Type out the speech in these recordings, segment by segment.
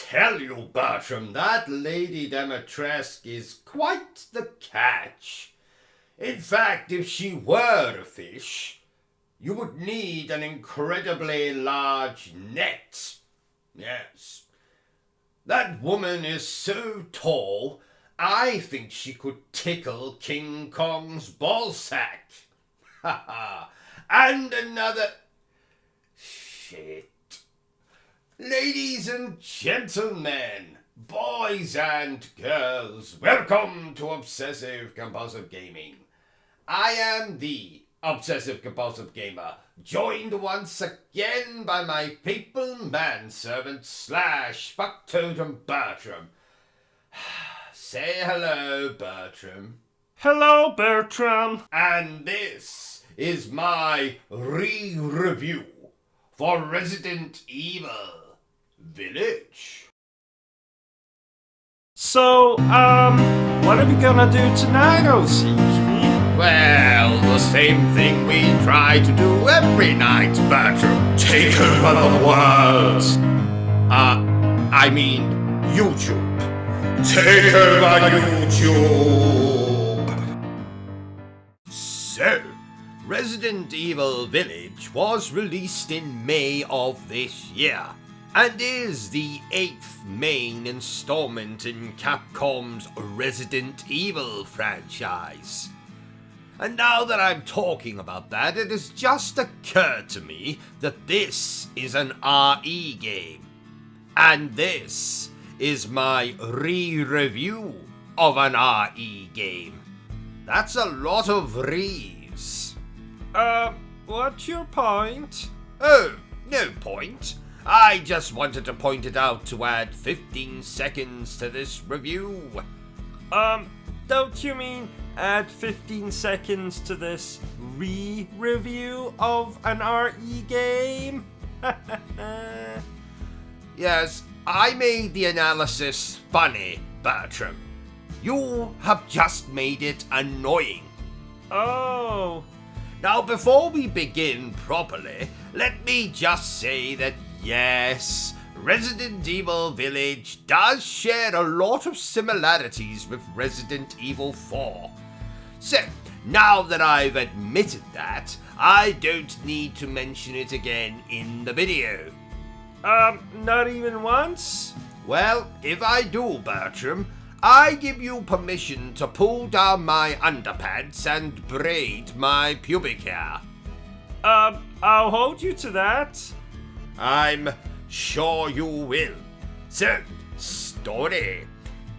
tell you, Bertram, that Lady Demetresque is quite the catch. In fact, if she were a fish, you would need an incredibly large net. Yes. That woman is so tall, I think she could tickle King Kong's ballsack. Ha ha. And another... Shit. Ladies and gentlemen, boys and girls, welcome to Obsessive Compulsive Gaming. I am the Obsessive Compulsive Gamer, joined once again by my papal manservant / fucktotem Bertram. Say hello, Bertram. Hello, Bertram. And this is my re-review for Resident Evil Village. So, what are we gonna do tonight, O.C.G? Well, the same thing we try to do every night, Bertram. Take over the world. I mean, YouTube. Take over YouTube. So, Resident Evil Village was released in May of this year, and is the 8th main installment in Capcom's Resident Evil franchise. And now that I'm talking about that, it has just occurred to me that this is an RE game. And this is my re-review of an RE game. That's a lot of re's. What's your point? Oh, no point. I just wanted to point it out to add 15 seconds to this review. Don't you mean add 15 seconds to this re-review of an RE game? Yes, I made the analysis funny, Bertram. You have just made it annoying. Oh. Now, before we begin properly, let me just say that yes, Resident Evil Village does share a lot of similarities with Resident Evil 4. So, now that I've admitted that, I don't need to mention it again in the video. Not even once? Well, if I do, Bertram, I give you permission to pull down my underpants and braid my pubic hair. I'll hold you to that. I'm sure you will. So, story.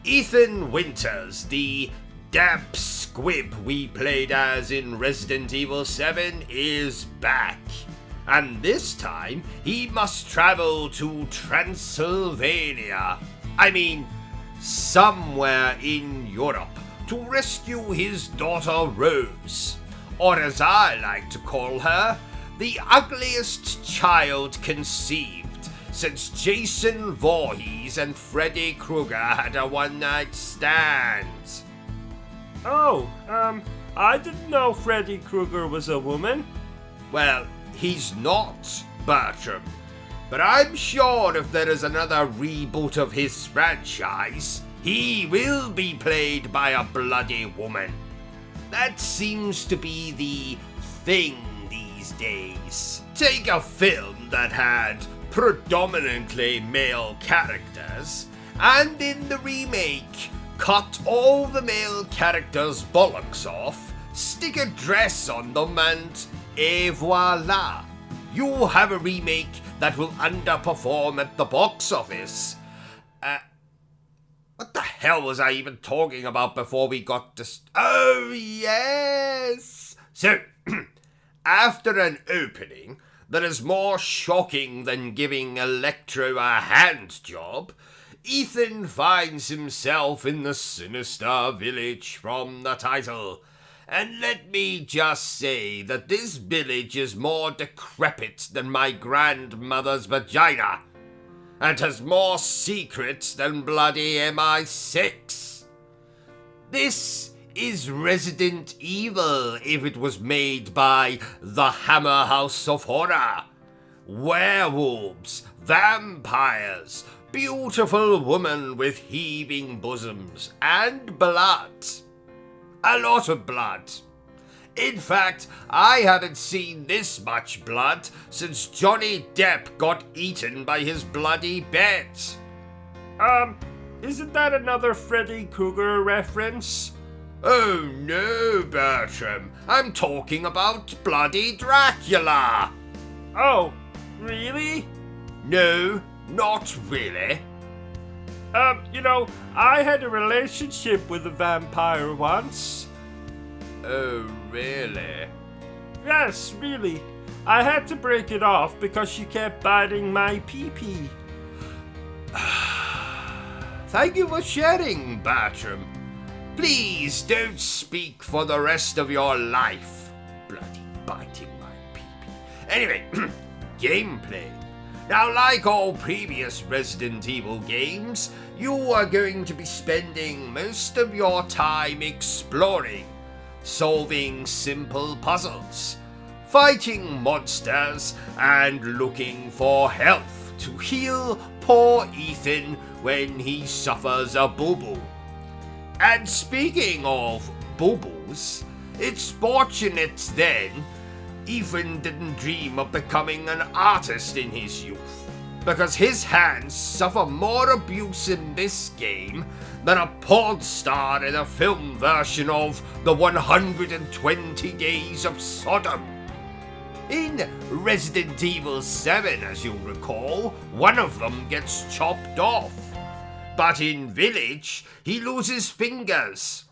Ethan Winters, the damp squib we played as in Resident Evil 7, is back. And this time, he must travel to Transylvania. I mean, somewhere in Europe, to rescue his daughter Rose. Or as I like to call her, the ugliest child conceived since Jason Voorhees and Freddy Krueger had a one-night stand. Oh, I didn't know Freddy Krueger was a woman. Well, he's not, Bertram. But I'm sure if there is another reboot of his franchise, he will be played by a bloody woman. That seems to be the thing these days. Take a film that had predominantly male characters, and in the remake, cut all the male characters' bollocks off, stick a dress on them, and et voila. You have a remake that will underperform at the box office. What the hell was I even talking about before we got to... Oh, yes! So, after an opening that is more shocking than giving Electro a hand job, Ethan finds himself in the sinister village from the title. And let me just say that this village is more decrepit than my grandmother's vagina, and has more secrets than bloody MI6. This is Resident Evil if it was made by the Hammer House of Horror. werewolves, vampires, beautiful women with heaving bosoms, and blood. A lot of blood. In fact, I haven't seen this much blood since Johnny Depp got eaten by his bloody bet. Isn't that another Freddy Krueger reference? Oh no, Bertram, I'm talking about bloody Dracula. Oh, really? No, not really. I had a relationship with a vampire once. Oh, really? Yes, really. I had to break it off because she kept biting my pee-pee. Thank you for sharing, Bertram. Please don't speak for the rest of your life. Bloody biting my pee-pee. Anyway, gameplay. Now, like all previous Resident Evil games, you are going to be spending most of your time exploring, solving simple puzzles, fighting monsters, and looking for health to heal poor Ethan when he suffers a boo-boo. And speaking of boo-boos, it's fortunate then Ethan didn't dream of becoming an artist in his youth, because his hands suffer more abuse in this game than a porn star in a film version of The 120 Days of Sodom. In Resident Evil 7, as you'll recall, one of them gets chopped off. But in Village, he loses fingers,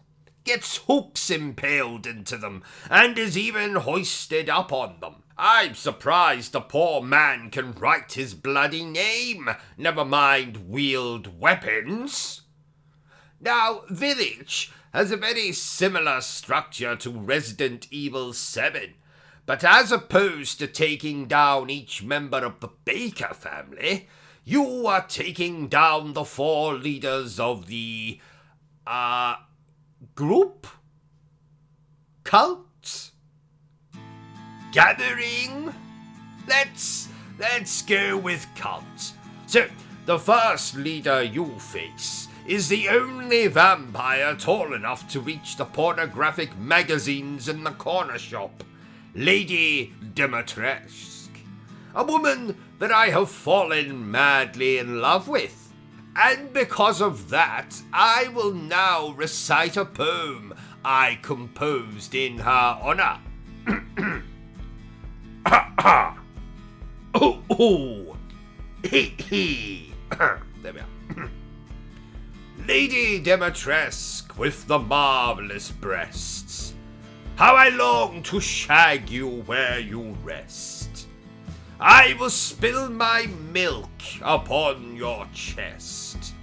gets hooks impaled into them, and is even hoisted up on them. I'm surprised the poor man can write his bloody name, never mind wield weapons. Now, Village has a very similar structure to Resident Evil 7, but as opposed to taking down each member of the Baker family, you are taking down the 4 leaders of the, group? Cult? Gathering? Let's go with cult. So, the first leader you face is the only vampire tall enough to reach the pornographic magazines in the corner shop, Lady Dimitrescu, a woman that I have fallen madly in love with. And because of that, I will now recite a poem I composed in her honor. There we are. Lady Dimitrescu with the marvelous breasts, how I long to shag you where you rest. I will spill my milk upon your chest.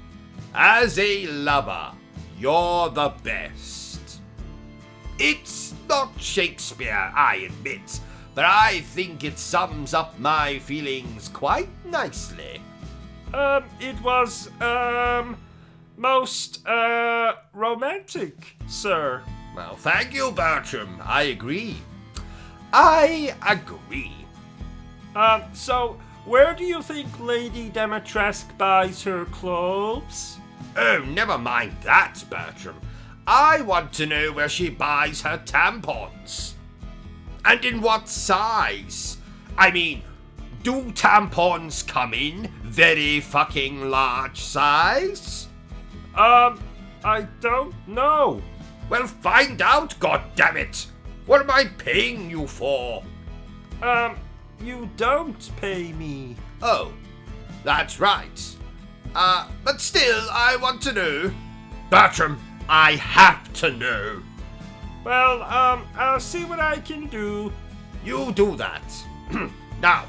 As a lover, you're the best. It's not Shakespeare, I admit, but I think it sums up my feelings quite nicely. It was, most, romantic, sir. Well, thank you, Bertram. I agree. So, where do you think Lady Dimitrescu buys her clothes? Oh, never mind that, Bertram. I want to know where she buys her tampons. And in what size. I mean, do tampons come in very fucking large size? I don't know. Well, find out, goddammit! What am I paying you for? You don't pay me. Oh, that's right. But still, I want to know. Bertram, I have to know. Well, I'll see what I can do. You do that. Now,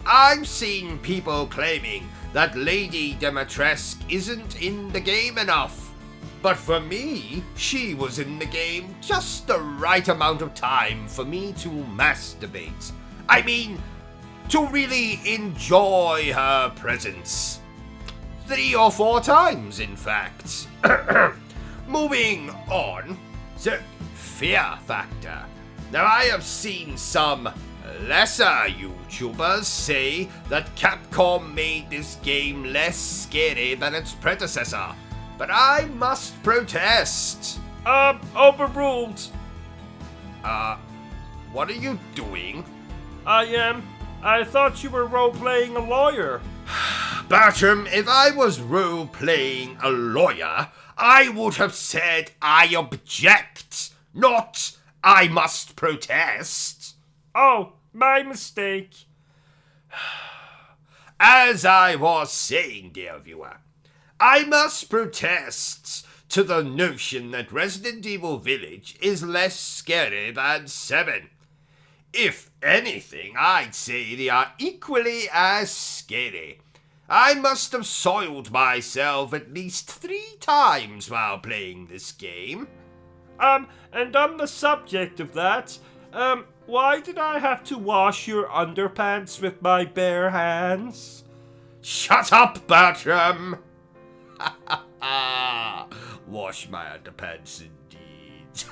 I've seen people claiming that Lady Dimitrescu isn't in the game enough. But for me, she was in the game just the right amount of time for me to masturbate. I mean, to really enjoy her presence. 3 or 4 times, in fact. Moving on. So, fear factor. Now, I have seen some Lesser YouTubers say that Capcom made this game less scary than its predecessor, but I must protest. Overruled. What are you doing? I thought you were role-playing a lawyer. Bertram, if I was role-playing a lawyer, I would have said I object, not I must protest. Oh, my mistake. As I was saying, dear viewer, I must protest to the notion that Resident Evil Village is less scary than 7. If anything, I'd say they are equally as scary. I must have soiled myself at least 3 times while playing this game. And on the subject of that, why did I have to wash your underpants with my bare hands? Shut up, Bertram! Wash my underpants indeed.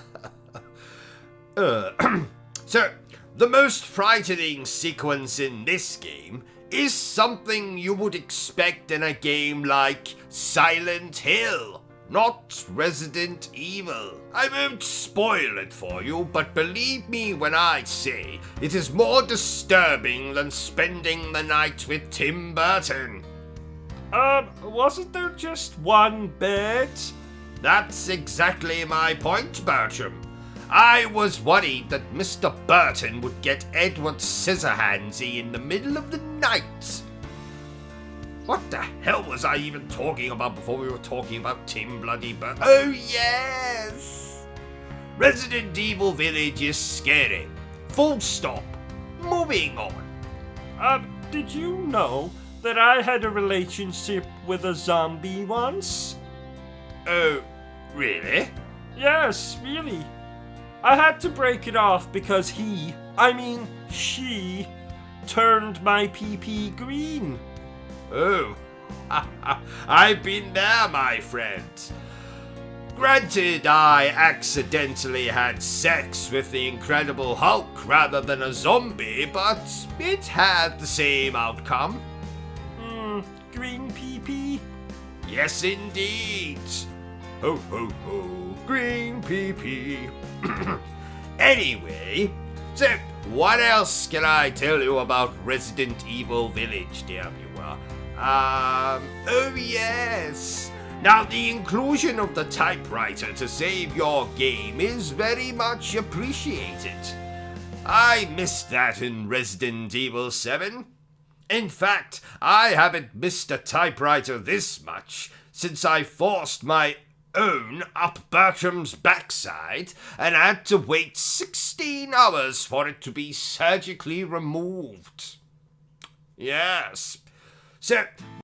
So, the most frightening sequence in this game is something you would expect in a game like Silent Hill, not Resident Evil. I won't spoil it for you, but believe me when I say it is more disturbing than spending the night with Tim Burton. Wasn't there just one bed? That's exactly my point, Bertram. I was worried that Mr. Burton would get Edward Scissorhandsy in the middle of the night. What the hell was I even talking about before we were talking about Tim Bloody Burton? Oh yes! Resident Evil Village is scary. Full stop. Moving on. Did you know that I had a relationship with a zombie once? Oh, really? Yes, really. I had to break it off because she, turned my pee-pee green. Oh, I've been there, my friend. Granted, I accidentally had sex with the Incredible Hulk rather than a zombie, but it had the same outcome. Green pee-pee? Yes, indeed. Ho, ho, ho, green pee-pee. Anyway, so what else can I tell you about Resident Evil Village, dear viewer? Oh yes. Now, the inclusion of the typewriter to save your game is very much appreciated. I missed that in Resident Evil 7. In fact, I haven't missed a typewriter this much since I forced my own up Bertram's backside and had to wait 16 hours for it to be surgically removed. Yes. So,